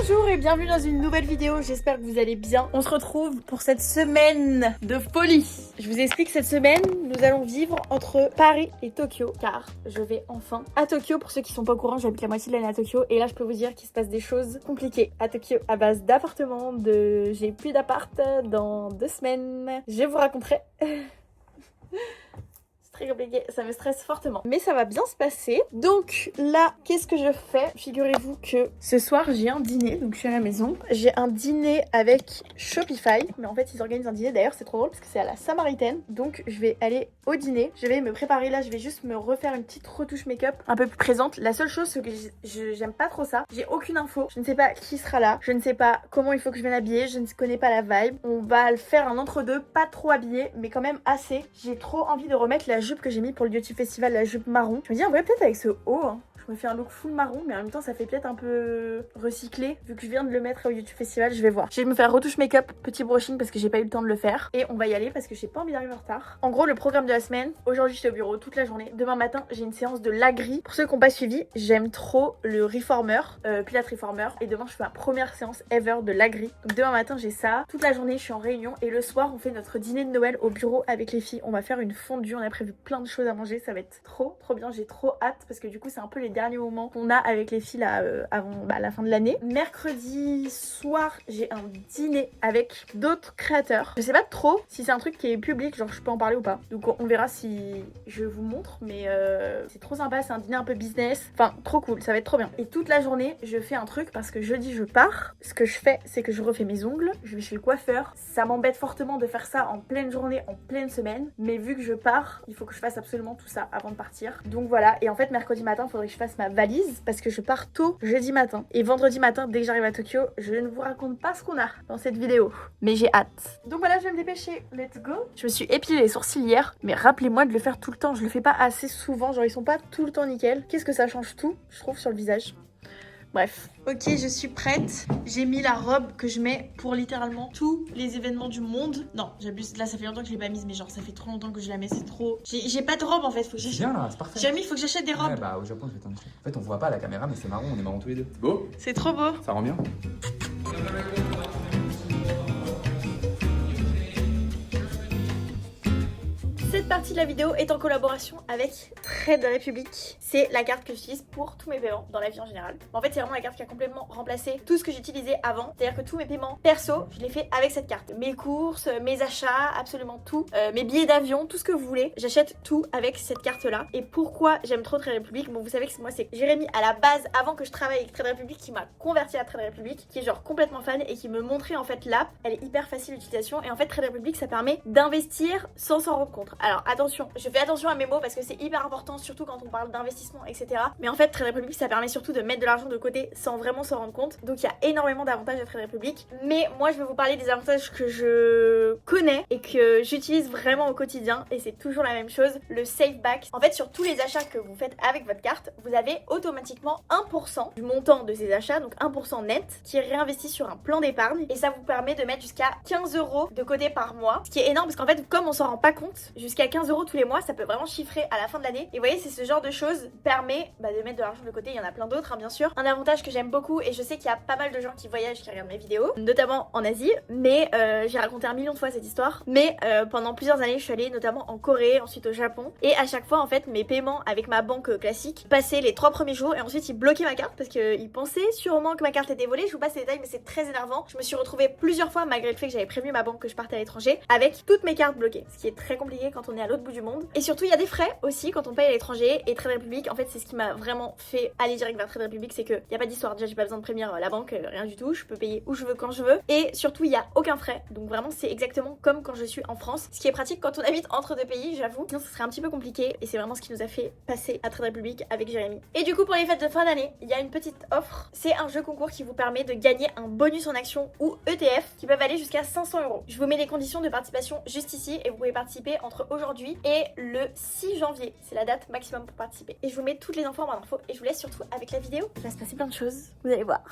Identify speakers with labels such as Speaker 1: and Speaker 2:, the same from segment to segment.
Speaker 1: Bonjour et bienvenue dans une nouvelle vidéo, j'espère que vous allez bien. On se retrouve pour cette semaine de folie. Je vous explique, cette semaine, nous allons vivre entre Paris et Tokyo, car je vais enfin à Tokyo. Pour ceux qui sont pas au courant, j'habite la moitié de l'année à Tokyo, et là je peux vous dire qu'il se passe des choses compliquées à Tokyo à base d'appartements, j'ai plus d'appart dans 2 semaines. Je vous raconterai. Très compliqué, ça me stresse fortement. Mais ça va bien se passer. Donc là, qu'est-ce que je fais? Figurez-vous que ce soir, j'ai un dîner, donc je suis à la maison. J'ai un dîner avec Shopify. Mais en fait, ils organisent un dîner. D'ailleurs, c'est trop drôle parce que c'est à la Samaritaine. Donc je vais aller au dîner. Je vais me préparer là, je vais juste me refaire une petite retouche make-up un peu plus présente. La seule chose, c'est que j'aime pas trop ça. J'ai aucune info. Je ne sais pas qui sera là. Je ne sais pas comment il faut que je vienne habiller. Je ne connais pas la vibe. On va le faire un entre-deux, pas trop habillé, mais quand même assez. J'ai trop envie de remettre la jupe que j'ai mis pour le Beauty Festival, la jupe marron. Je me dis en vrai peut-être avec ce haut, hein, je me fais un look full marron, mais en même temps ça fait peut-être un peu recyclé vu que je viens de le mettre au Beauty Festival. Je vais voir. Je vais me faire retouche make-up, petit brushing parce que j'ai pas eu le temps de le faire, et on va y aller parce que j'ai pas envie d'arriver en retard. En gros, le programme de la semaine, aujourd'hui j'étais au bureau toute la journée. Demain matin j'ai une séance de l'agri. Pour ceux qui n'ont pas suivi, j'aime trop le reformer, Pilates reformer, et demain je fais ma première séance ever de l'agri. Donc demain matin j'ai ça. Toute la journée je suis en réunion, et le soir on fait notre dîner de Noël au bureau avec les filles. On va faire une fondue, on a prévu plein de choses à manger, ça va être trop bien. J'ai trop hâte parce que du coup c'est un peu les derniers moments qu'on a avec les filles là avant la fin de l'année. Mercredi soir j'ai un dîner avec d'autres créateurs. Je sais pas trop si c'est un truc qui est public, genre je peux en parler ou pas, donc on verra si je vous montre, mais c'est trop sympa. C'est un dîner un peu business, enfin trop cool, ça va être trop bien. Et toute la journée je fais un truc parce que jeudi je pars. Ce que je fais, c'est que je refais mes ongles, je vais chez le coiffeur. Ça m'embête fortement de faire ça en pleine journée, en pleine semaine, mais vu que je pars, il faut que je fasse absolument tout ça avant de partir. Donc voilà, et en fait mercredi matin il faudrait que je fasse ma valise parce que je pars tôt jeudi matin. Et vendredi matin, dès que j'arrive à Tokyo, je ne vous raconte pas ce qu'on a dans cette vidéo, mais j'ai hâte. Donc voilà, je vais me dépêcher, let's go. Je me suis épilé les sourcils hier, mais rappelez-moi de le faire tout le temps. Je le fais pas assez souvent, genre ils sont pas tout le temps nickel. Qu'est-ce que ça change tout, je trouve, sur le visage. Bref. Ok, je suis prête. J'ai mis la robe que je mets pour littéralement tous les événements du monde. Non, j'abuse. Là, ça fait longtemps que je l'ai pas mise, mais genre, ça fait trop longtemps que je la mets. C'est trop. J'ai pas de robe en fait. Faut que j'achète.
Speaker 2: Bien là, c'est parfait.
Speaker 1: Jamie, faut que j'achète des robes.
Speaker 2: Ouais, bah au Japon, je vais t'en acheter. En fait, on voit pas à la caméra, mais c'est marrant, on est marrons tous les deux. Beau.
Speaker 1: C'est trop beau.
Speaker 2: Ça rend bien.
Speaker 1: Cette partie de la vidéo est en collaboration avec Trade Republic. C'est la carte que j'utilise pour tous mes paiements dans la vie en général. En fait, c'est vraiment la carte qui a complètement remplacé tout ce que j'utilisais avant. C'est-à-dire que tous mes paiements perso, je les fais avec cette carte. Mes courses, mes achats, absolument tout. Mes billets d'avion, tout ce que vous voulez. J'achète tout avec cette carte-là. Et pourquoi j'aime trop Trade Republic? Bon, vous savez que moi, c'est Jérémy à la base, avant que je travaille avec Trade Republic, qui m'a converti à Trade Republic, qui est genre complètement fan et qui me montrait en fait l'app. Elle est hyper facile d'utilisation, et en fait Trade Republic, ça permet d'investir sans s'en rendre compte. Alors attention, je fais attention à mes mots parce que c'est hyper important, surtout quand on parle d'investissement, etc. Mais en fait, Trade Republic, ça permet surtout de mettre de l'argent de côté sans vraiment s'en rendre compte. Donc il y a énormément d'avantages à Trade Republic. Mais moi, je vais vous parler des avantages que je connais et que j'utilise vraiment au quotidien. Et c'est toujours la même chose, le Save Back. En fait, sur tous les achats que vous faites avec votre carte, vous avez automatiquement 1% du montant de ces achats, donc 1% net, qui est réinvesti sur un plan d'épargne. Et ça vous permet de mettre jusqu'à 15 € de côté par mois. Ce qui est énorme parce qu'en fait, comme on s'en rend pas compte, jusqu'à 15 € tous les mois, ça peut vraiment chiffrer à la fin de l'année. Et vous voyez, c'est ce genre de choses permet de mettre de l'argent de côté. Il y en a plein d'autres, hein, bien sûr. Un avantage que j'aime beaucoup, et je sais qu'il y a pas mal de gens qui voyagent, qui regardent mes vidéos, notamment en Asie, mais j'ai raconté 1 million de fois cette histoire. Mais pendant plusieurs années, je suis allée notamment en Corée, ensuite au Japon, et à chaque fois, en fait, mes paiements avec ma banque classique passaient les 3 premiers jours, et ensuite ils bloquaient ma carte parce qu'ils pensaient sûrement que ma carte était volée. Je vous passe les détails, mais c'est très énervant. Je me suis retrouvée plusieurs fois, malgré le fait que j'avais prévenu ma banque que je partais à l'étranger, avec toutes mes cartes bloquées, ce qui est très compliqué quand on est à l'autre bout du monde. Et surtout, il y a des frais aussi quand on paye à l'étranger. Et Trade Republic, en fait, c'est ce qui m'a vraiment fait aller direct vers Trade Republic, c'est qu'il n'y a pas d'histoire. Déjà, j'ai pas besoin de prévenir la banque, rien du tout. Je peux payer où je veux, quand je veux. Et surtout, il n'y a aucun frais. Donc vraiment, c'est exactement comme quand je suis en France. Ce qui est pratique quand on habite entre deux pays, j'avoue. Sinon, ce serait un petit peu compliqué. Et c'est vraiment ce qui nous a fait passer à Trade Republic avec Jérémy. Et du coup, pour les fêtes de fin d'année, il y a une petite offre. C'est un jeu concours qui vous permet de gagner un bonus en action ou ETF qui peuvent aller jusqu'à 500 €. Je vous mets les conditions de participation juste ici, et vous pouvez participer entre entre aujourd'hui et le 6 janvier. C'est la date maximum pour participer. Et je vous mets toutes les infos en barre d'infos et je vous laisse surtout avec la vidéo. Il va se passer plein de choses, vous allez voir.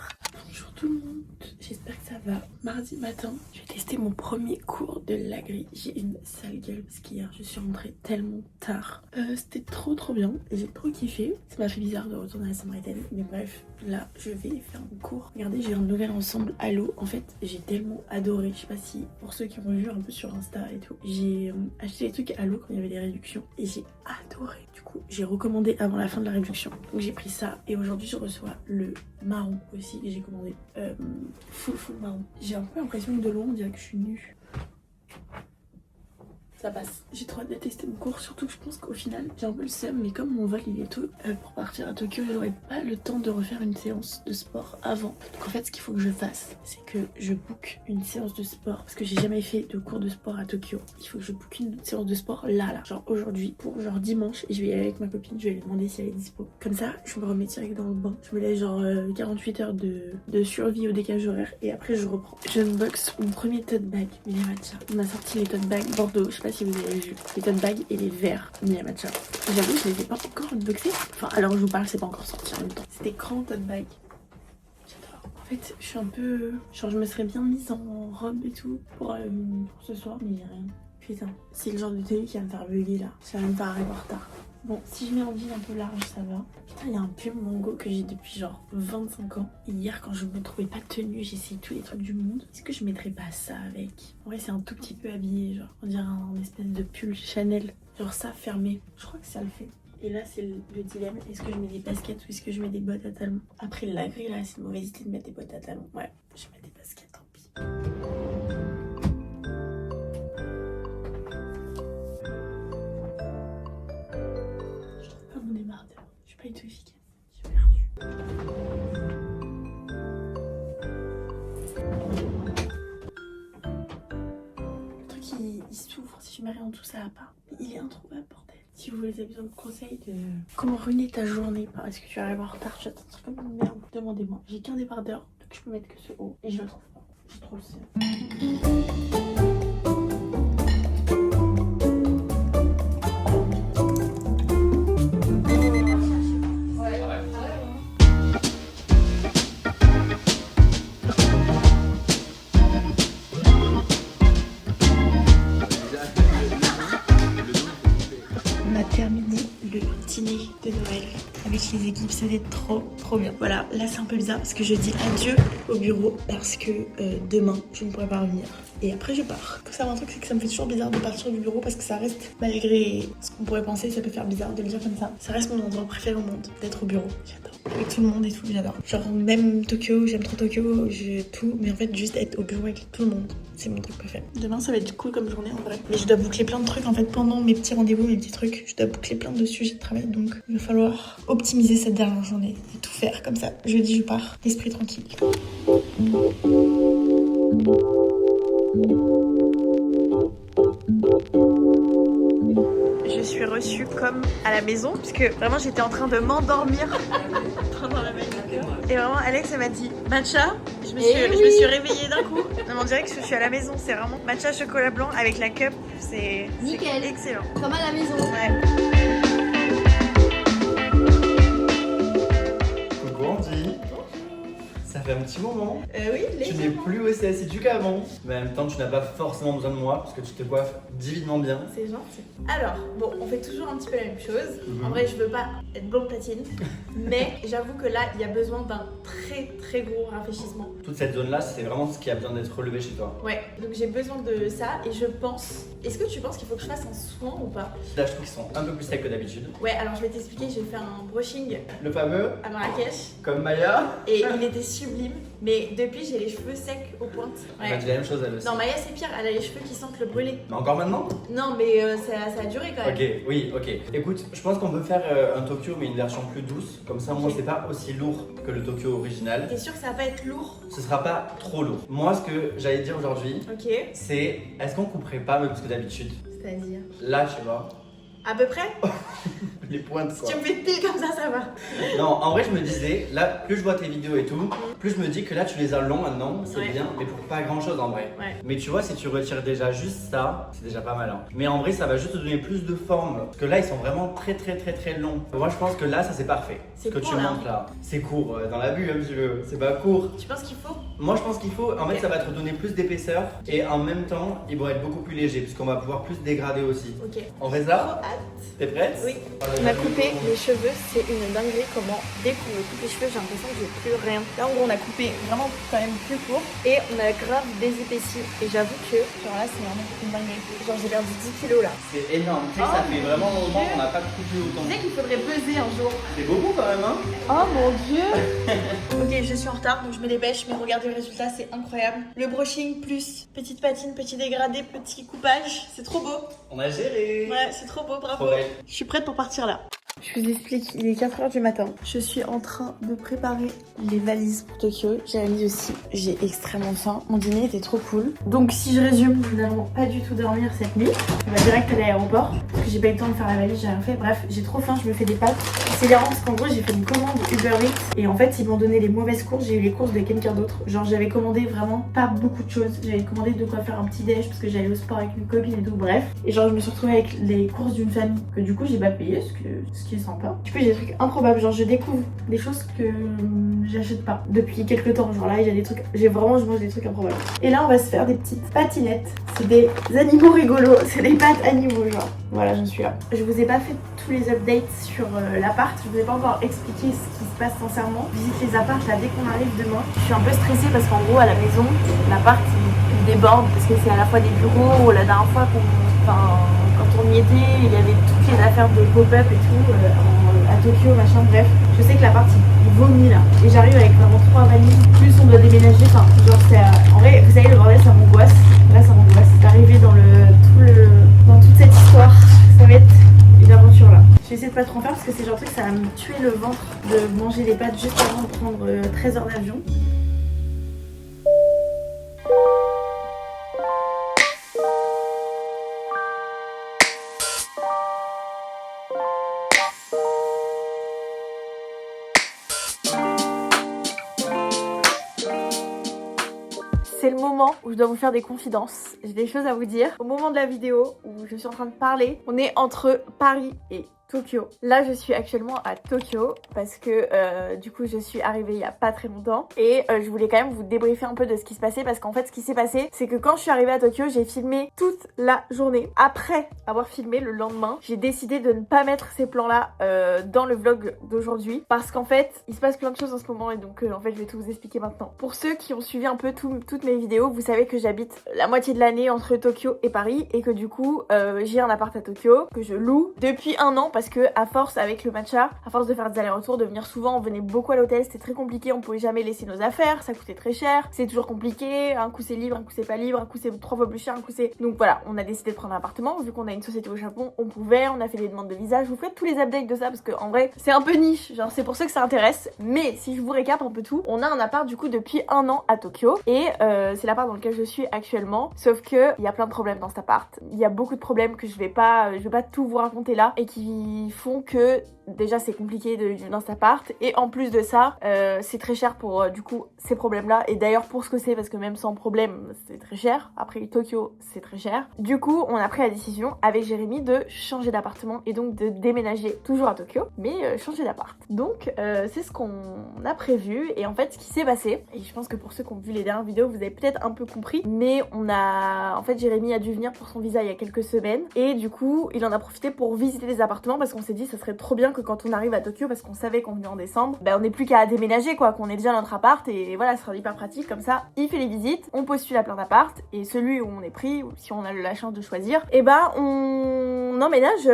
Speaker 1: Bonjour tout le monde, j'espère que ça va. Mardi matin, je vais tester mon premier cours de la grille. J'ai une sale gueule parce qu'hier je suis rentrée tellement tard. C'était trop bien et j'ai trop kiffé. Ça m'a fait bizarre de retourner à Saint-Martin, mais bref, là je vais faire mon cours. Regardez, j'ai un nouvel ensemble Halo. En fait, j'ai tellement adoré. Je sais pas si pour ceux qui ont vu un peu sur Insta et tout, j'ai acheté les trucs Halo quand il y avait des réductions et j'ai adoré. Du coup, j'ai recommandé avant la fin de la réduction. Donc j'ai pris ça et aujourd'hui je reçois le marron aussi que j'ai commandé. Full marron. J'ai un peu l'impression que de loin on dirait que je suis nue. Ça passe. J'ai trop hâte de tester mon cours, surtout que je pense qu'au final j'ai un peu le seum, mais comme mon vol il est tôt pour partir à Tokyo, j'aurai pas le temps de refaire une séance de sport avant. Donc en fait ce qu'il faut que je fasse, c'est que je book une séance de sport parce que j'ai jamais fait de cours de sport à Tokyo. Il faut que je book une séance de sport là, genre aujourd'hui, pour genre dimanche, et je vais y aller avec ma copine, je vais lui demander si elle est dispo. Comme ça, je me remets direct dans le bain, je me laisse genre 48 heures de survie au décalage horaire et après je reprends. J'unbox mon premier tote bag Miya Matcha. On a sorti les tote bags Bordeaux, je sais pas si vous avez vu, les tote bags et les verres Miya Matcha. J'avoue, je les ai pas encore unboxés. Enfin, alors je vous parle, c'est pas encore sorti en même temps. C'était grand tote bag. J'adore. En fait, je suis un peu... Genre, je me serais bien mise en robe et tout pour ce soir, mais j'ai rien. Putain, c'est le genre de tenue qui va me faire bugger là. Ça va me faire arriver en retard. Bon, si je mets en jean un peu large, ça va. Putain, il y a un pull Mango que j'ai depuis genre 25 ans. Et hier, quand je me trouvais pas de tenue, j'ai essayé tous les trucs du monde. Est-ce que je mettrais pas ça avec? En vrai, c'est un tout petit peu habillé, genre. On dirait un espèce de pull Chanel. Genre ça, fermé. Je crois que ça le fait. Et là, c'est le dilemme. Est-ce que je mets des baskets ou est-ce que je mets des bottes à talons? Après, la grille, là, c'est une mauvaise idée de mettre des bottes à talons. Ouais, je mets des baskets, tant pis. Mon débardeur, je suis pas du tout efficace, j'ai perdu. Le truc il s'ouvre, si je mets rien en dessous ça va pas. Il est introuvable bordel. Si vous avez besoin de conseils de comment ruiner ta journée parce que tu arrives en retard, tu vas te sentir comme une merde, demandez-moi. J'ai qu'un débardeur, donc je peux mettre que ce haut et je le trouve pas. J'ai trop le seum. Terminé le dîner de Noël avec les équipes, c'était trop bien. Voilà, là c'est un peu bizarre parce que je dis adieu au bureau parce que demain je ne pourrai pas revenir et après je pars. Faut savoir un truc, c'est que ça me fait toujours bizarre de partir du bureau parce que ça reste, malgré ce qu'on pourrait penser, ça peut faire bizarre de le dire comme ça reste mon endroit préféré au monde, d'être au bureau. J'adore. Avec tout le monde et tout, j'adore. Genre même Tokyo, j'aime trop Tokyo, tout, mais en fait juste être au bureau avec tout le monde, c'est mon truc préféré. Demain ça va être cool comme journée en vrai. Mais je dois boucler plein de trucs en fait pendant mes petits rendez-vous, mes petits trucs. Je dois boucler plein de sujets de travail, donc il va falloir optimiser cette dernière journée et tout faire comme ça. Jeudi je pars, l'esprit tranquille. Je suis reçue comme à la maison, puisque vraiment j'étais en train de m'endormir. Et vraiment Alex elle m'a dit matcha, je me suis réveillée d'un coup. Non, on dirait que je suis à la maison, c'est vraiment matcha chocolat blanc avec la cup, c'est excellent.
Speaker 3: Comme à la maison.
Speaker 1: Ouais.
Speaker 4: Coucou Andy. Ça fait un petit moment.
Speaker 1: Oui,
Speaker 4: Tu n'es plus aussi assidu qu'avant. Mais en même temps, tu n'as pas forcément besoin de moi parce que tu te coiffes divinement bien.
Speaker 1: C'est gentil. Alors, bon, on fait toujours un petit peu la même chose. En vrai, je veux pas être blonde platine. Mais j'avoue que là, il y a besoin d'un très gros rafraîchissement.
Speaker 4: Toute cette zone-là, c'est vraiment ce qui a besoin d'être relevé chez toi.
Speaker 1: Ouais, donc j'ai besoin de ça et je pense... Est-ce que tu penses qu'il faut que je fasse un soin ou pas?
Speaker 4: Là, je trouve qu'ils sont un peu plus secs que d'habitude.
Speaker 1: Ouais, alors je vais t'expliquer, j'ai fait un brushing
Speaker 4: Le fameux,
Speaker 1: à Marrakech
Speaker 4: comme Maya.
Speaker 1: et il était sublime. Mais depuis, j'ai les cheveux secs aux pointes.
Speaker 4: On a dit la même chose elle aussi.
Speaker 1: Non, Maya, c'est pire, elle a les cheveux qui sentent le brûlé.
Speaker 4: Mais encore maintenant?
Speaker 1: Non, mais ça a duré quand même.
Speaker 4: Ok, oui, ok. Écoute, je pense qu'on peut faire un Tokyo mais une version plus douce. Comme ça, moi, c'est pas aussi lourd que le Tokyo original.
Speaker 1: T'es sûr que ça va pas être lourd?
Speaker 4: Ce sera pas trop lourd. Moi, ce que j'allais dire aujourd'hui,
Speaker 1: Ok.
Speaker 4: c'est est-ce qu'on couperait pas, même parce que d'habitude,
Speaker 1: C'est-à-dire?
Speaker 4: là, tu vois,
Speaker 1: À peu près.
Speaker 4: Les pointes
Speaker 1: Si
Speaker 4: quoi.
Speaker 1: tu me fais pile comme ça va.
Speaker 4: Non, en vrai, je me disais, là, plus je vois tes vidéos et tout, plus je me dis que là, tu les as longs maintenant, c'est
Speaker 1: Ouais.
Speaker 4: bien, mais pour pas grand chose en vrai.
Speaker 1: Ouais.
Speaker 4: Mais tu vois, si tu retires déjà juste ça, c'est déjà pas mal. Hein. Mais en vrai, ça va juste te donner plus de forme. Parce que là, ils sont vraiment très longs. Moi, je pense que là, ça c'est parfait.
Speaker 1: C'est
Speaker 4: Ce que
Speaker 1: court,
Speaker 4: tu
Speaker 1: là.
Speaker 4: montres là. C'est court, dans la vue, un petit peu. C'est pas court.
Speaker 1: Tu penses qu'il faut?
Speaker 4: Moi, je pense qu'il faut. En fait,
Speaker 1: Ok.
Speaker 4: ça va te donner plus d'épaisseur. Et en même temps, ils vont être beaucoup plus légers. Puisqu'on va pouvoir plus dégrader aussi.
Speaker 1: Ok.
Speaker 4: On fait
Speaker 1: Trop
Speaker 4: ça?
Speaker 1: hâte.
Speaker 4: T'es prête?
Speaker 1: Oui. On a coupé les cheveux, c'est une dinguerie comment dès qu'on me coupe les cheveux j'ai l'impression que j'ai plus rien. Là en gros on a coupé vraiment quand même plus court et on a grave désépaissi et j'avoue que genre là c'est vraiment une dinguerie. Genre j'ai perdu 10 kilos là.
Speaker 4: C'est énorme. Tu sais que
Speaker 1: Oh
Speaker 4: ça fait vraiment
Speaker 1: mon
Speaker 4: longtemps
Speaker 1: Dieu.
Speaker 4: qu'on n'a pas coupé autant.
Speaker 1: Tu sais qu'il faudrait peser un jour.
Speaker 4: C'est beaucoup quand même, hein?
Speaker 1: Oh mon dieu. Ok je suis en retard donc je me dépêche mais regardez le résultat c'est incroyable. Le brushing plus petite patine, petit dégradé, petit coupage, c'est trop beau.
Speaker 4: On a géré.
Speaker 1: Ouais c'est trop beau, bravo.
Speaker 4: Trop belle.
Speaker 1: Je suis prête pour partir là. Je vous explique, il est 4h du matin. Je suis en train de préparer les valises pour Tokyo. Jérémy aussi. J'ai extrêmement faim. Mon dîner était trop cool. Donc si je résume, nous n'allons pas du tout dormir cette nuit. On va direct à l'aéroport. Parce que j'ai pas eu le temps de faire la valise, j'ai rien fait. Bref, j'ai trop faim, je me fais des pâtes. C'est hilarant parce qu'en gros j'ai fait une commande Uber Eats. Et en fait ils m'ont donné les mauvaises courses. J'ai eu les courses de quelqu'un d'autre. Genre j'avais commandé vraiment pas beaucoup de choses. J'avais commandé de quoi faire un petit déj parce que j'allais au sport avec une copine et tout. Bref. Et genre je me suis retrouvée avec les courses d'une famille que du coup j'ai pas payé ce qui est sympa. Du coup j'ai des trucs improbables, genre je découvre des choses que j'achète pas depuis quelques temps. Genre là il y a des trucs, je mange des trucs improbables. Et là on va se faire des petites patinettes. C'est des animaux rigolos, c'est des pâtes animaux genre. Voilà j'en suis là. Je vous ai pas fait tous les updates sur l'appart, je vous ai pas encore expliqué ce qui se passe sincèrement. Visite les apparts là dès qu'on arrive demain. Je suis un peu stressée parce qu'en gros à la maison, l'appart il déborde parce que c'est à la fois des bureaux, la dernière fois quand on y était, il y avait toutes les affaires de pop-up et tout, à Tokyo, machin, bref. Je sais que l'appart il vomit là. Et j'arrive avec vraiment 3 valises, plus on doit déménager, enfin, genre c'est. En vrai, vous savez, le bordel ça m'angoisse. Là ça m'angoisse. D'arriver dans toute cette histoire, ça va être une aventure là. Je vais essayer de pas trop en faire parce que c'est genre truc, ça va me tuer le ventre de manger les pâtes juste avant de prendre 13 heures d'avion. C'est le moment où je dois vous faire des confidences. J'ai des choses à vous dire. Au moment de la vidéo où je suis en train de parler, on est entre Paris et Tokyo. Là, je suis actuellement à Tokyo parce que du coup, je suis arrivée il y a pas très longtemps et je voulais quand même vous débriefer un peu de ce qui se passait parce qu'en fait, ce qui s'est passé, c'est que quand je suis arrivée à Tokyo, j'ai filmé toute la journée. Après avoir filmé le lendemain, j'ai décidé de ne pas mettre ces plans-là dans le vlog d'aujourd'hui parce qu'en fait, il se passe plein de choses en ce moment et donc en fait, je vais tout vous expliquer maintenant. Pour ceux qui ont suivi un peu toutes mes vidéos, vous savez que j'habite la moitié de l'année entre Tokyo et Paris et que du coup, j'ai un appart à Tokyo que je loue depuis 1 an parce que à force avec le matcha, à force de faire des allers-retours, de venir souvent, on venait beaucoup à l'hôtel, c'était très compliqué, on pouvait jamais laisser nos affaires, ça coûtait très cher, c'est toujours compliqué, un coup c'est libre, un coup c'est pas libre, un coup c'est 3 fois plus cher, un coup c'est... Donc voilà, on a décidé de prendre un appartement, vu qu'on a une société au Japon, on pouvait, on a fait des demandes de visa, je vous ferai tous les updates de ça parce que en vrai, c'est un peu niche, genre c'est pour ça que ça intéresse, mais si je vous récap un peu tout, on a un appart du coup depuis 1 an à Tokyo et c'est l'appart dans lequel je suis actuellement, sauf que il y a plein de problèmes dans cet appart, il y a beaucoup de problèmes que je vais pas tout vous raconter là et qui font que déjà c'est compliqué de vivre dans cet appart et en plus de ça c'est très cher pour du coup ces problèmes là et d'ailleurs pour ce que c'est parce que même sans problème c'est très cher, après Tokyo c'est très cher, du coup on a pris la décision avec Jérémy de changer d'appartement et donc de déménager toujours à Tokyo mais changer d'appart, donc c'est ce qu'on a prévu et en fait ce qui s'est passé, et je pense que pour ceux qui ont vu les dernières vidéos vous avez peut-être un peu compris, mais en fait Jérémy a dû venir pour son visa il y a quelques semaines et du coup il en a profité pour visiter les appartements parce qu'on s'est dit ça serait trop bien que quand on arrive à Tokyo, parce qu'on savait qu'on venait en décembre, on n'est plus qu'à déménager quoi, qu'on ait déjà notre appart et voilà, ce sera hyper pratique comme ça. Il fait les visites, on postule à plein d'appart et celui où on est pris, ou si on a la chance de choisir, et on emménage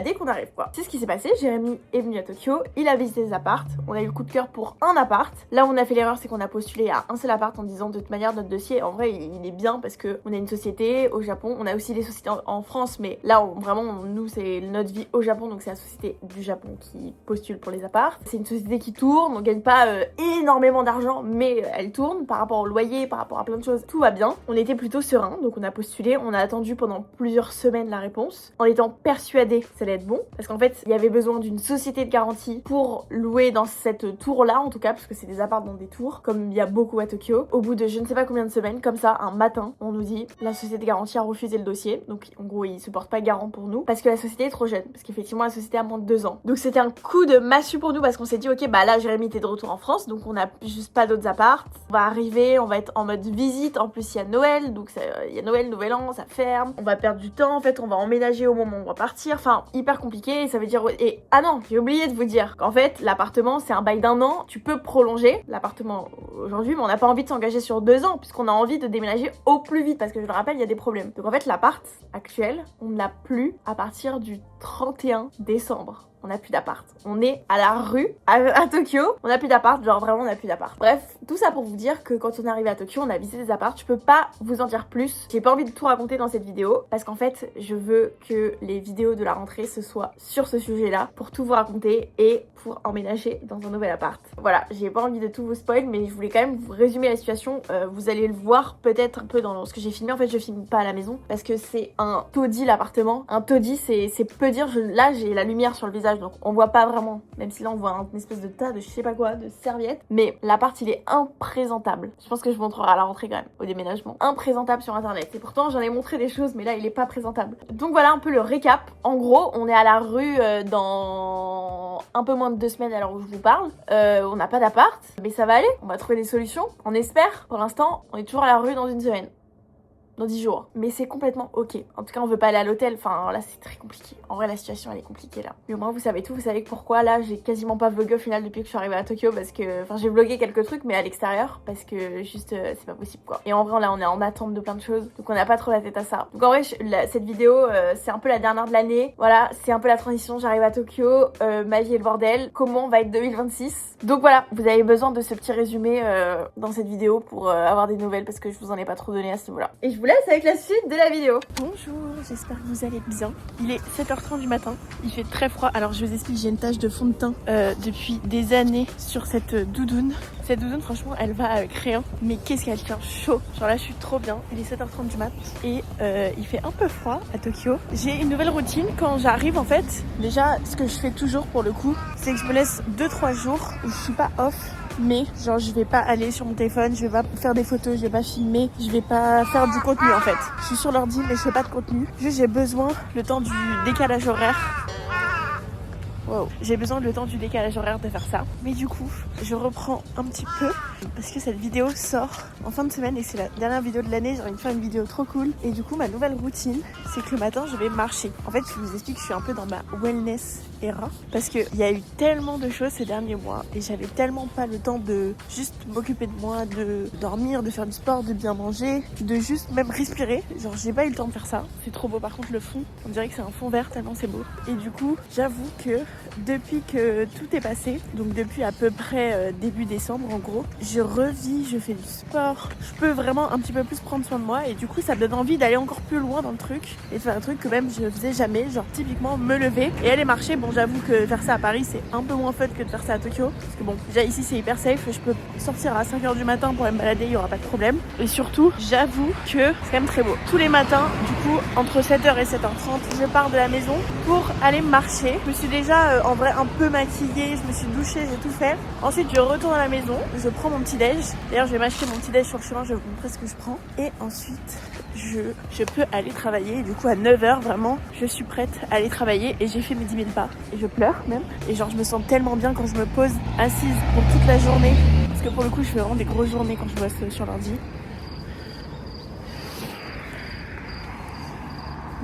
Speaker 1: dès qu'on arrive quoi. C'est ce qui s'est passé, Jérémy est venu à Tokyo, il a visité les apparts, on a eu le coup de cœur pour un appart. Là où on a fait l'erreur c'est qu'on a postulé à un seul appart en disant de toute manière notre dossier en vrai il est bien parce que on a une société au Japon, on a aussi des sociétés en France mais là vraiment nous c'est notre vie au Japon donc c'est la société du Japon qui postule pour les apparts. C'est une société qui tourne, on gagne pas énormément d'argent mais elle tourne par rapport au loyer, par rapport à plein de choses, tout va bien. On était plutôt serein donc on a postulé, on a attendu pendant plusieurs semaines la réponse. En étant étant persuadée que ça allait être bon. Parce qu'en fait, il y avait besoin d'une société de garantie pour louer dans cette tour-là, en tout cas, parce que c'est des apparts dans des tours, comme il y a beaucoup à Tokyo. Au bout de je ne sais pas combien de semaines, comme ça, un matin, on nous dit la société de garantie a refusé le dossier. Donc en gros, ils se portent pas garant pour nous parce que la société est trop jeune. Parce qu'effectivement, la société a moins de 2 ans. Donc c'était un coup de massue pour nous parce qu'on s'est dit, ok, bah là, Jérémy était de retour en France, donc on a juste pas d'autres apparts. On va arriver, on va être en mode visite. En plus, il y a Noël, donc il y a Noël, Nouvel An, ça ferme. On va perdre du temps, en fait, on va emménager au moment où on va partir. Enfin, hyper compliqué. Et ça veut dire. Et ah non, j'ai oublié de vous dire qu'en fait, l'appartement, c'est un bail d'1 an. Tu peux prolonger l'appartement aujourd'hui, mais on n'a pas envie de s'engager sur 2 ans, puisqu'on a envie de déménager au plus vite, parce que je le rappelle, il y a des problèmes. Donc en fait, l'appart actuel, on ne l'a plus à partir du 31 décembre. On n'a plus d'appart. On est à la rue, à Tokyo. On n'a plus d'appart, genre vraiment on n'a plus d'appart. Bref, tout ça pour vous dire que quand on est arrivé à Tokyo, on a visité des apparts. Je peux pas vous en dire plus. J'ai pas envie de tout raconter dans cette vidéo parce qu'en fait, je veux que les vidéos de la rentrée ce soit sur ce sujet-là pour tout vous raconter et pour emménager dans un nouvel appart. Voilà, j'ai pas envie de tout vous spoil, mais je voulais quand même vous résumer la situation. Vous allez le voir peut-être un peu dans ce que j'ai filmé. En fait, je filme pas à la maison parce que c'est un taudis l'appartement. Un taudis, c'est peu dire. Là, j'ai la lumière sur le visage. Donc on voit pas vraiment, même si là on voit une espèce de tas de je sais pas quoi, de serviettes. Mais l'appart il est imprésentable. Je pense que je vous montrerai à la rentrée quand même, au déménagement. Imprésentable sur internet. Et pourtant j'en ai montré des choses, mais là il est pas présentable. Donc voilà un peu le récap. En gros, on est à la rue dans un peu moins de 2 semaines à l'heure où je vous parle. On n'a pas d'appart, mais ça va aller. On va trouver des solutions. On espère. Pour l'instant, on est toujours à la rue dans 1 semaine. Dans 10 jours. Mais c'est complètement ok. En tout cas, on veut pas aller à l'hôtel. Enfin, là, c'est très compliqué. En vrai, la situation, elle est compliquée, là. Mais au moins, vous savez tout. Vous savez pourquoi, là, j'ai quasiment pas vlogué au final depuis que je suis arrivée à Tokyo. Parce que... Enfin, j'ai vlogué quelques trucs, mais à l'extérieur. Parce que, juste, c'est pas possible, quoi. Et en vrai, là, on est en attente de plein de choses. Donc, on n'a pas trop la tête à ça. Donc, en vrai, cette vidéo, c'est un peu la dernière de l'année. Voilà, c'est un peu la transition. J'arrive à Tokyo. Ma vie est le bordel. Comment va être 2026 ? Donc, voilà. Vous avez besoin de ce petit résumé dans cette vidéo pour avoir des nouvelles. Parce que je vous en ai pas trop donné à ce niveau-là. Et je vous laisse avec la suite de la vidéo. Bonjour, j'espère que vous allez bien. Il est 7h30 du matin, il fait très froid. Alors je vous explique, j'ai une tache de fond de teint depuis des années sur cette doudoune. Cette doudoune franchement elle va avec rien, mais qu'est-ce qu'elle tient chaud. Genre là je suis trop bien, il est 7h30 du mat et il fait un peu froid à Tokyo. J'ai une nouvelle routine quand j'arrive en fait. Déjà ce que je fais toujours pour le coup, c'est que je me laisse 2-3 jours où je suis pas off. Mais genre je vais pas aller sur mon téléphone, je vais pas faire des photos, je vais pas filmer, je vais pas faire du contenu en fait. Je suis sur l'ordi mais je fais pas de contenu. Juste j'ai besoin le temps du décalage horaire. Wow. J'ai besoin le temps du décalage horaire de faire ça. Mais du coup, je reprends un petit peu parce que cette vidéo sort en fin de semaine et c'est la dernière vidéo de l'année. J'ai envie de faire une vidéo trop cool. Et du coup, ma nouvelle routine, c'est que le matin, je vais marcher. En fait, je vous explique que je suis un peu dans ma wellness era parce qu'il y a eu tellement de choses ces derniers mois et j'avais tellement pas le temps de juste m'occuper de moi, de dormir, de faire du sport, de bien manger, de juste même respirer. Genre, j'ai pas eu le temps de faire ça. C'est trop beau. Par contre, le fond, on dirait que c'est un fond vert tellement c'est beau. Et du coup, j'avoue que depuis que tout est passé, donc depuis à peu près début décembre en gros, je revis, je fais du sport, je peux vraiment un petit peu plus prendre soin de moi et du coup ça me donne envie d'aller encore plus loin dans le truc et de faire un truc que même je faisais jamais, genre typiquement me lever et aller marcher. Bon j'avoue que faire ça à Paris c'est un peu moins fun que de faire ça à Tokyo parce que bon déjà ici c'est hyper safe, je peux sortir à 5h du matin pour aller me balader, il y aura pas de problème et surtout j'avoue que c'est quand même très beau. Tous les matins du coup entre 7h et 7h30 je pars de la maison pour aller marcher. Je me suis déjà en vrai un peu maquillée, je me suis douchée, j'ai tout fait. Ensuite je retourne à la maison, je prends mon petit déj. D'ailleurs je vais m'acheter mon petit déj sur le chemin, je vais vous montrer ce que je prends. Et ensuite je peux aller travailler. Et du coup à 9h vraiment je suis prête à aller travailler et j'ai fait mes 10 000 pas. Et je pleure même. Et genre je me sens tellement bien quand je me pose assise pour toute la journée. Parce que pour le coup je fais vraiment des grosses journées quand je bosse sur l'ordi.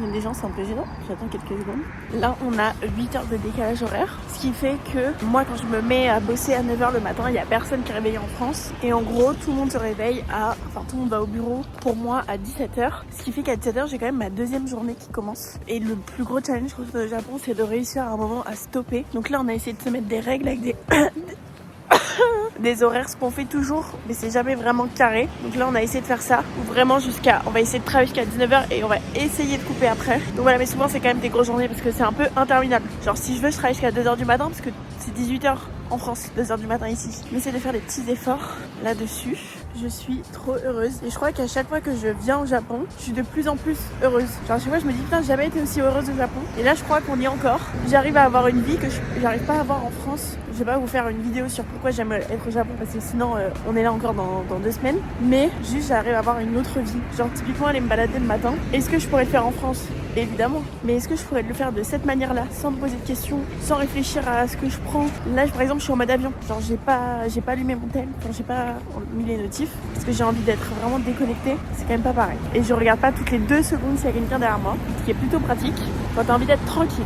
Speaker 1: Il y a des gens, c'est un peu gênant. J'attends quelques secondes. Là, on a 8 heures de décalage horaire. Ce qui fait que moi, quand je me mets à bosser à 9h le matin, il n'y a personne qui est réveillé en France. Et en gros, tout le monde se réveille Enfin, tout le monde va au bureau pour moi à 17h. Ce qui fait qu'à 17h, j'ai quand même ma deuxième journée qui commence. Et le plus gros challenge que je trouve au Japon, c'est de réussir à un moment à stopper. Donc là, on a essayé de se mettre des règles avec des horaires, ce qu'on fait toujours, mais c'est jamais vraiment carré. Donc là, on a essayé de faire ça, ou vraiment on va essayer de travailler jusqu'à 19h et on va essayer de couper après. Donc voilà, mais souvent, c'est quand même des grosses journées parce que c'est un peu interminable. Genre, si je veux, je travaille jusqu'à 2h du matin parce que c'est 18h en France, 2h du matin ici. On essaie de faire des petits efforts là-dessus. Je suis trop heureuse et je crois qu'à chaque fois que je viens au Japon, je suis de plus en plus heureuse. Genre à chaque fois je me dis putain, j'ai jamais été aussi heureuse au Japon. Et là je crois qu'on y est encore. J'arrive à avoir une vie que j'arrive pas à avoir en France. Je vais pas vous faire une vidéo sur pourquoi j'aime être au Japon parce que sinon on est là encore dans 2 semaines. Mais juste j'arrive à avoir une autre vie. Genre typiquement aller me balader le matin. Est-ce que je pourrais le faire en France? Évidemment. Mais est-ce que je pourrais le faire de cette manière-là, sans me poser de questions, sans réfléchir à ce que je prends? Là par exemple je suis en mode avion. Genre j'ai pas allumé mon tel, enfin j'ai pas mis les notifs parce que j'ai envie d'être vraiment déconnectée. C'est quand même pas pareil. Et je regarde pas toutes les 2 secondes s'il y a quelqu'un derrière moi, ce qui est plutôt pratique quand t'as envie d'être tranquille.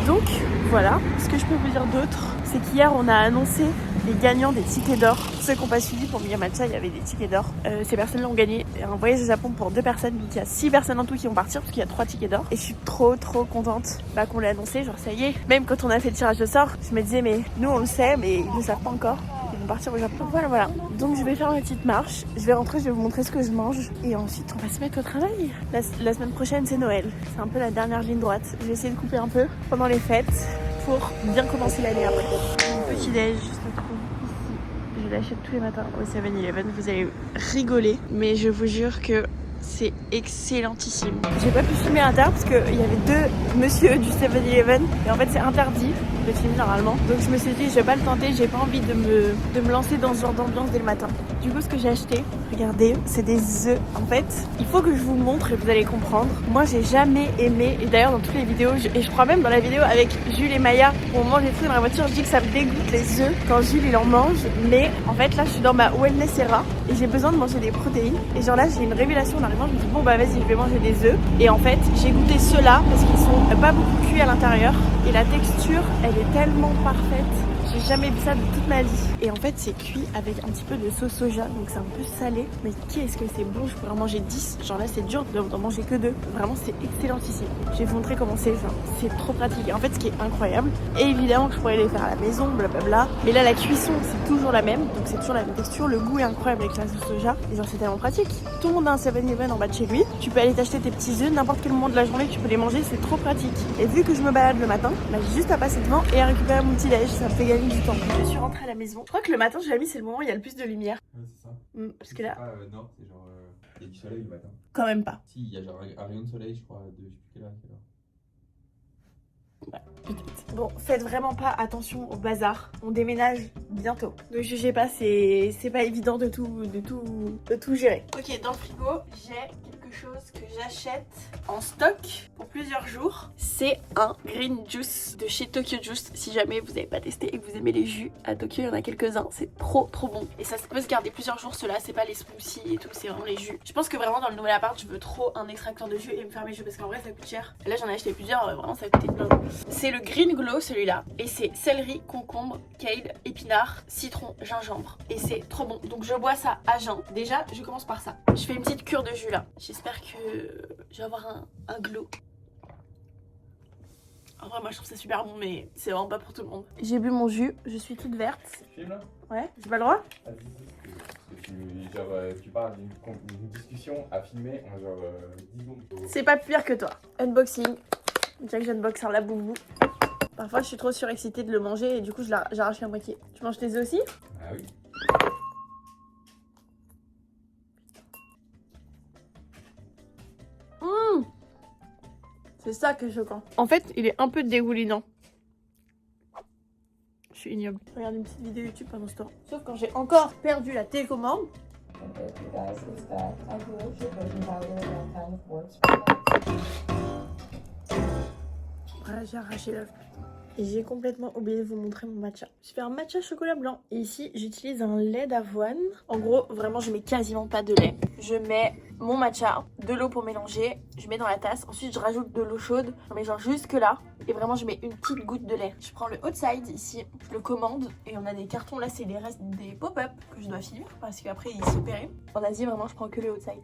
Speaker 1: Donc voilà. Ce que je peux vous dire d'autre, c'est qu'hier on a annoncé les gagnants des tickets d'or. Ceux qui n'ont pas suivi pour Miya Matcha, il y avait des tickets d'or. Ces personnes-là ont gagné un voyage au Japon pour 2 personnes. Donc il y a 6 personnes en tout qui vont partir parce qu'il y a 3 tickets d'or. Et je suis trop contente qu'on l'ait annoncé. Genre ça y est. Même quand on a fait le tirage de sort, je me disais mais nous on le sait mais ils ne le savent pas encore. Ils vont partir au Japon. Voilà. Donc je vais faire ma petite marche. Je vais rentrer, je vais vous montrer ce que je mange. Et ensuite on va se mettre au travail. La semaine prochaine c'est Noël. C'est un peu la dernière ligne droite. Je vais essayer de couper un peu pendant les fêtes pour bien commencer l'année après. Mon petit déj se trouve ici. Je l'achète tous les matins au 7-Eleven. Vous allez rigoler, mais je vous jure que c'est excellentissime. J'ai pas pu filmer à l'intérieur parce qu'il y avait 2 monsieur du 7-Eleven et en fait c'est interdit de filmer normalement. Donc je me suis dit je vais pas le tenter, j'ai pas envie de me lancer dans ce genre d'ambiance dès le matin. Du coup ce que j'ai acheté, regardez, c'est des œufs. En fait, il faut que je vous montre et vous allez comprendre. Moi j'ai jamais aimé, et d'ailleurs dans toutes les vidéos, et je crois même dans la vidéo avec Jules et Maya, où on mange des trucs dans la voiture, je dis que ça me dégoûte les œufs quand Jules il en mange. Mais en fait là je suis dans ma wellness era et j'ai besoin de manger des protéines. Et genre là j'ai une révélation en arrivant, je me dis bon bah vas-y je vais manger des œufs. Et en fait j'ai goûté ceux-là parce qu'ils sont pas beaucoup cuits à l'intérieur. Et la texture elle est tellement parfaite. J'ai jamais vu ça de toute ma vie. Et en fait c'est cuit avec un petit peu de sauce soja, donc c'est un peu salé. Mais qu'est-ce que c'est bon, je pourrais en manger 10. Genre là c'est dur d'en manger que 2. Vraiment c'est excellentissime. Je vais vous montrer comment c'est, genre, c'est trop pratique. Et en fait ce qui est incroyable, et évidemment que je pourrais les faire à la maison, blablabla. Mais là la cuisson c'est toujours la même, donc c'est toujours la même texture. Le goût est incroyable avec la sauce soja. Et genre c'est tellement pratique. Tout le monde a un 7-Eleven en bas de chez lui. Tu peux aller t'acheter tes petits œufs, n'importe quel moment de la journée tu peux les manger, c'est trop pratique. Et vu que je me balade le matin, bah, j'ai juste à passer devant et à récupérer mon petit déj, ça me fait gagner du temps. Je suis rentrée à la maison. Je crois que le matin, j'ai mis, c'est le moment où il y a le plus de lumière.
Speaker 2: Ouais, c'est ça.
Speaker 1: Parce que là.
Speaker 2: Non, c'est genre. Il y a du soleil le matin.
Speaker 1: Quand même pas.
Speaker 2: Si, il y a genre un rayon de soleil, je crois, de je sais plus quelle heure.
Speaker 1: Ouais, peut-être. Bon, faites vraiment pas attention au bazar. On déménage bientôt. Ne jugez pas, c'est pas évident de tout gérer. Ok, dans le frigo, j'ai quelque chose que j'achète en stock pour plusieurs jours. C'est un green juice de chez Tokyo Juice. Si jamais vous n'avez pas testé et que vous aimez les jus, à Tokyo il y en a quelques-uns. C'est trop bon. Et ça peut se garder plusieurs jours, ceux-là. C'est pas les smoothies et tout, c'est vraiment les jus. Je pense que vraiment dans le nouvel appart, je veux trop un extracteur de jus et me faire mes jus parce qu'en vrai ça coûte cher. Et là j'en ai acheté plusieurs, vraiment ça coûtait plein. C'est le Green Glow celui-là. Et c'est céleri, concombre, kale, épinard, citron, gingembre. Et c'est trop bon. Donc je bois ça à jeun. Déjà, je commence par ça. Je fais une petite cure de jus là. J'espère que je vais avoir un glow. En vrai, moi je trouve ça super bon, mais c'est vraiment pas pour tout le monde. J'ai bu mon jus, je suis toute verte.
Speaker 2: Tu filmes là?
Speaker 1: Ouais, j'ai pas le droit?
Speaker 2: Tu parles d'une discussion à filmer en genre 10 secondes.
Speaker 1: C'est pas pire que toi. Unboxing. Jack j'unbox un laboubou. Parfois je suis trop surexcitée de le manger et du coup j'arrache la moitié. Tu manges tes œufs aussi?
Speaker 2: Ah oui.
Speaker 1: C'est ça que je choquant. En fait, il est un peu dégoulinant. Je suis ignoble. Je regarde une petite vidéo YouTube pendant ce temps. Sauf quand j'ai encore perdu la télécommande. Voilà, j'ai arraché l'œuf. Et j'ai complètement oublié de vous montrer mon matcha. Je fais un matcha chocolat blanc. Et ici, j'utilise un lait d'avoine. En gros, vraiment, je mets quasiment pas de lait. Je mets mon matcha, de l'eau pour mélanger, je mets dans la tasse. Ensuite, je rajoute de l'eau chaude. Je mets genre jusque là. Et vraiment, je mets une petite goutte de lait. Je prends le outside ici, je le commande. Et on a des cartons, là, c'est les restes des pop-up que je dois finir. Parce qu'après, ils se périment. En Asie, vraiment, je prends que le outside.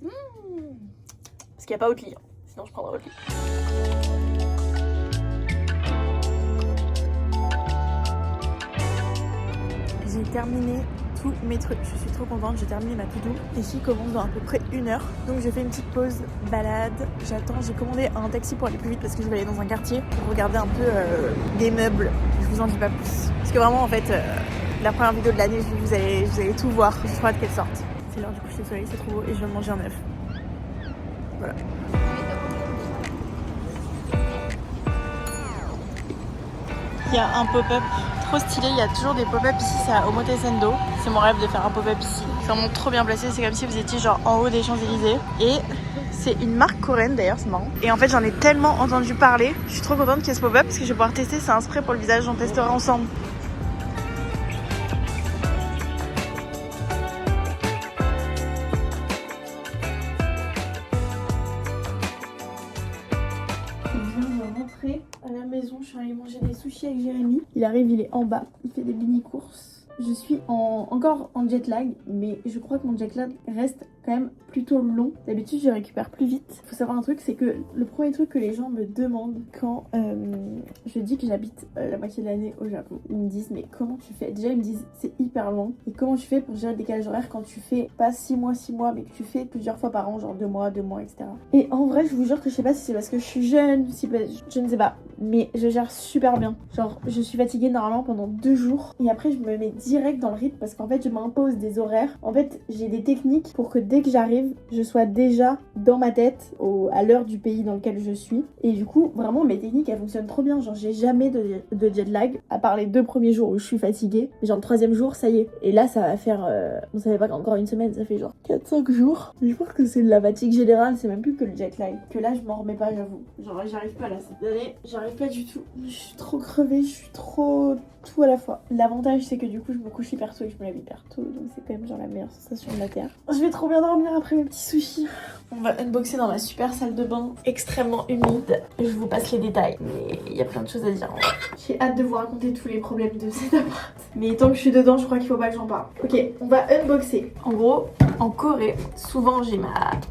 Speaker 1: Parce qu'il n'y a pas Oatly. Sinon, je prendrai Oatly. J'ai terminé tous mes trucs, je suis trop contente, j'ai terminé ma to-do. Ici commence dans à peu près 1 heure. Donc je fais une petite pause, balade, j'attends, j'ai commandé un taxi pour aller plus vite parce que je vais aller dans un quartier pour regarder un peu des meubles. Je vous en dis pas plus. Parce que vraiment en fait, la première vidéo de l'année, vous allez tout voir. J'ai trop hâte qu'elle sorte. C'est l'heure du coucher du soleil, c'est trop beau et je viens de manger un œuf. Voilà. Il y a un pop-up trop stylé, il y a toujours des pop-up ici, c'est à Omotesando. C'est mon rêve de faire un pop-up ici. C'est vraiment trop bien placé, c'est comme si vous étiez genre en haut des Champs-Élysées. Et c'est une marque coréenne d'ailleurs, c'est marrant. Et en fait j'en ai tellement entendu parler, je suis trop contente qu'il y ait ce pop-up parce que je vais pouvoir tester, c'est un spray pour le visage, on testera ensemble. À la maison, je suis allée manger des sushis avec Jérémy. Il arrive, il est en bas, il fait des mini courses. Je suis encore en jet lag, mais je crois que mon jet lag reste quand même plutôt long. D'habitude, je récupère plus vite. Faut savoir un truc, c'est que le premier truc que les gens me demandent quand je dis que j'habite la moitié de l'année au Japon, ils me disent mais comment tu fais? Déjà ils me disent c'est hyper long. Et comment tu fais pour gérer le décalage horaire quand tu fais pas 6 mois, mais que tu fais plusieurs fois par an, genre 2 mois, etc. Et en vrai, je vous jure que je sais pas si c'est parce que je suis jeune, si je ne sais pas, mais je gère super bien. Genre je suis fatiguée normalement pendant 2 jours et après je me mets direct dans le rythme parce qu'en fait je m'impose des horaires. En fait j'ai des techniques pour que dès que j'arrive, je sois déjà dans ma tête à l'heure du pays dans lequel je suis. Et du coup, vraiment, mes techniques, elles fonctionnent trop bien. Genre, j'ai jamais de jet lag, à part les 2 premiers jours où je suis fatiguée. Mais genre, le 3e jour, ça y est. Et là, ça va faire... on savait pas qu'encore une semaine, ça fait genre 4-5 jours. Je pense que c'est de la fatigue générale, c'est même plus que le jet lag. Que là, je m'en remets pas, j'avoue. Genre, j'arrive pas là, cette année. J'arrive pas du tout. Je suis trop crevée, je suis trop... tout à la fois. L'avantage, c'est que du coup, je me couche hyper tôt et je me lève hyper tôt. Donc, c'est quand même genre la meilleure sensation de la Terre. Je vais trop bien dormir après mes petits sushis. On va unboxer dans ma super salle de bain extrêmement humide. Je vous passe les détails, mais il y a plein de choses à dire. J'ai hâte de vous raconter tous les problèmes de cet appart. Mais tant que je suis dedans, je crois qu'il faut pas que j'en parle. Ok, on va unboxer. En gros, en Corée, souvent je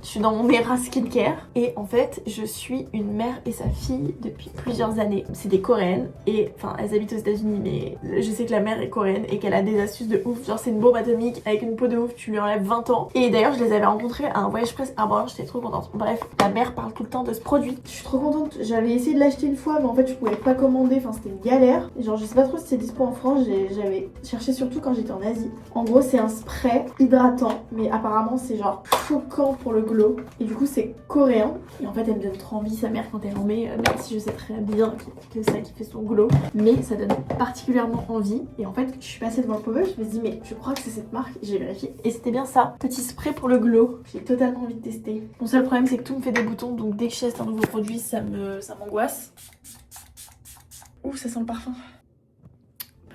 Speaker 1: suis dans mon era skincare et en fait, je suis une mère et sa fille depuis plusieurs années. C'est des Coréennes et enfin, elles habitent aux États-Unis, mais je sais que la mère est coréenne et qu'elle a des astuces de ouf. Genre, c'est une bombe atomique avec une peau de ouf, tu lui enlèves 20 ans. Et d'ailleurs, je les avais rencontrées à un voyage presse à Bordeaux, j'étais trop contente. Bref, ta mère parle tout le temps de ce produit. Je suis trop contente. J'avais essayé de l'acheter une fois, mais en fait, je pouvais pas commander. Enfin, c'était une galère. Et genre, je sais pas trop si c'est dispo en France. J'avais cherché surtout quand j'étais en Asie. En gros, c'est un spray hydratant, mais apparemment, c'est genre choquant pour le glow. Et du coup, c'est coréen. Et en fait, elle me donne trop envie, sa mère, quand elle en met, même si je sais très bien que c'est ça qui fait son glow. Mais ça donne particulièrement envie. Et en fait, je suis passée devant le pop-up, je me suis dit, mais je crois que c'est cette marque. J'ai vérifié. Et c'était bien ça. Petit spray pour le glow. J'ai totalement envie de tester. Mon seul problème, c'est que tout me fait des boutons. Donc dès que je teste un nouveau produit, ça m'angoisse. Ouh, ça sent le parfum.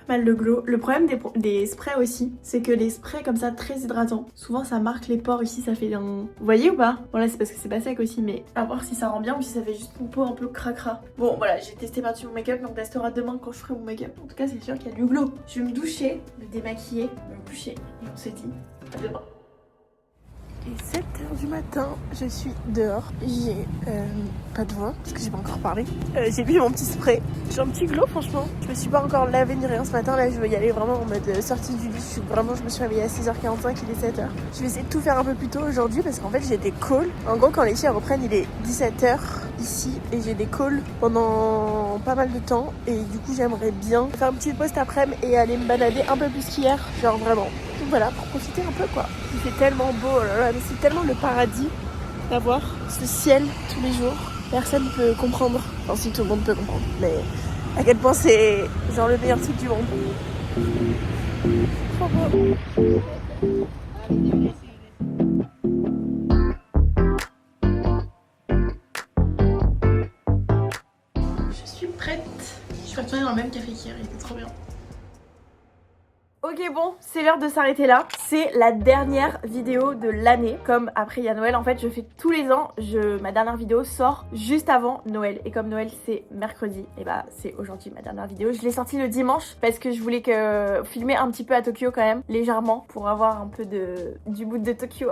Speaker 1: Pas mal le glow. Le problème des sprays aussi, c'est que les sprays comme ça très hydratants, souvent ça marque les pores ici, ça fait un... Vous voyez ou pas? Bon là c'est parce que c'est pas sec aussi, mais à voir si ça rend bien ou si ça fait juste une peau un peu cracra. Bon voilà, j'ai testé par-dessus mon make-up, mais on testera demain quand je ferai mon make-up. En tout cas c'est sûr qu'il y a du glow. Je vais me doucher, me démaquiller, me coucher et on se dit à demain. Il est 7h du matin, je suis dehors, j'ai pas de voix parce que j'ai pas encore parlé. J'ai mis mon petit spray, j'ai un petit glow franchement. Je me suis pas encore lavé ni rien ce matin, là je veux y aller vraiment en mode sortie du lit. Je me suis réveillée à 6h45, il est 7h. Je vais essayer de tout faire un peu plus tôt aujourd'hui parce qu'en fait j'ai des calls. En gros quand les filles reprennent il est 17h ici et j'ai des calls pendant pas mal de temps. Et du coup j'aimerais bien faire une petite pause cet après-midi et aller me balader un peu plus qu'hier, genre vraiment. Donc voilà, pour profiter un peu quoi. Il fait tellement beau, oh là là, mais c'est tellement le paradis d'avoir ce ciel tous les jours. Personne ne peut comprendre, enfin si tout le monde peut comprendre, mais à quel point c'est genre le meilleur truc du monde. Trop beau. Je suis prête. Je vais retourner dans le même café qu'hier, il était trop bien. Ok bon, c'est l'heure de s'arrêter là. C'est la dernière vidéo de l'année. Comme après il y a Noël, en fait je fais tous les ans, ma dernière vidéo sort juste avant Noël. Et comme Noël c'est mercredi, et bah c'est aujourd'hui ma dernière vidéo. Je l'ai sortie le dimanche parce que je voulais filmer un petit peu à Tokyo quand même, légèrement, pour avoir un peu du bout de Tokyo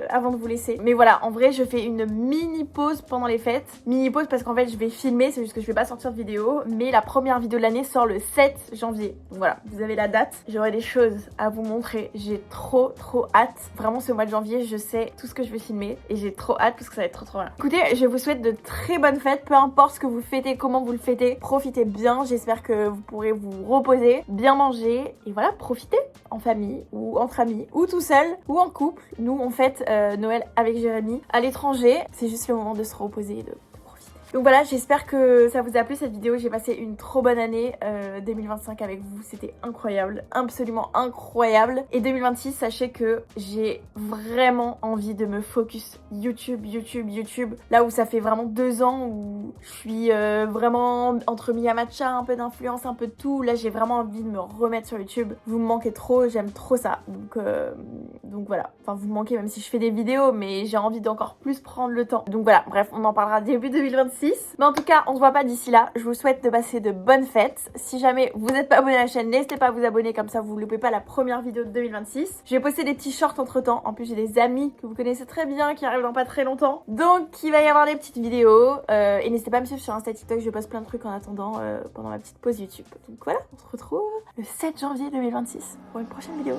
Speaker 1: avant de vous laisser. Mais voilà, en vrai je fais une mini pause pendant les fêtes. Mini pause parce qu'en fait je vais filmer, c'est juste que je vais pas sortir de vidéo. Mais la première vidéo de l'année sort le 7 janvier. Donc voilà, vous avez la date. J'aurai des choses à vous montrer. J'ai trop hâte. Vraiment ce mois de janvier, je sais tout ce que je vais filmer et j'ai trop hâte parce que ça va être trop bien. Écoutez, je vous souhaite de très bonnes fêtes, peu importe ce que vous fêtez, comment vous le fêtez. Profitez bien, j'espère que vous pourrez vous reposer, bien manger et voilà, profitez en famille ou entre amis ou tout seul ou en couple. Nous on fête Noël avec Jérémy à l'étranger. C'est juste le moment de se reposer et de profiter. Donc voilà, j'espère que ça vous a plu cette vidéo. J'ai passé une trop bonne année 2025 avec vous, c'était incroyable, absolument incroyable. Et 2026, sachez que j'ai vraiment envie de me focus YouTube. Là où ça fait vraiment 2 ans où je suis vraiment entre Mia Matcha, un peu d'influence, un peu de tout. Là, j'ai vraiment envie de me remettre sur YouTube. Vous me manquez trop, j'aime trop ça. Donc voilà, enfin vous me manquez même si je fais des vidéos, mais j'ai envie d'encore plus prendre le temps. Donc voilà, bref, on en parlera début 2026. Mais en tout cas, on se voit pas d'ici là. Je vous souhaite de passer de bonnes fêtes. Si jamais vous n'êtes pas abonné à la chaîne, n'hésitez pas à vous abonner, comme ça vous ne loupez pas la première vidéo de 2026. Je vais poster des petits shorts entre temps. En plus, j'ai des amis que vous connaissez très bien qui arrivent dans pas très longtemps. Donc il va y avoir des petites vidéos. Et n'hésitez pas à me suivre sur Insta, TikTok, je poste plein de trucs en attendant pendant ma petite pause YouTube. Donc voilà, on se retrouve le 7 janvier 2026 pour une prochaine vidéo.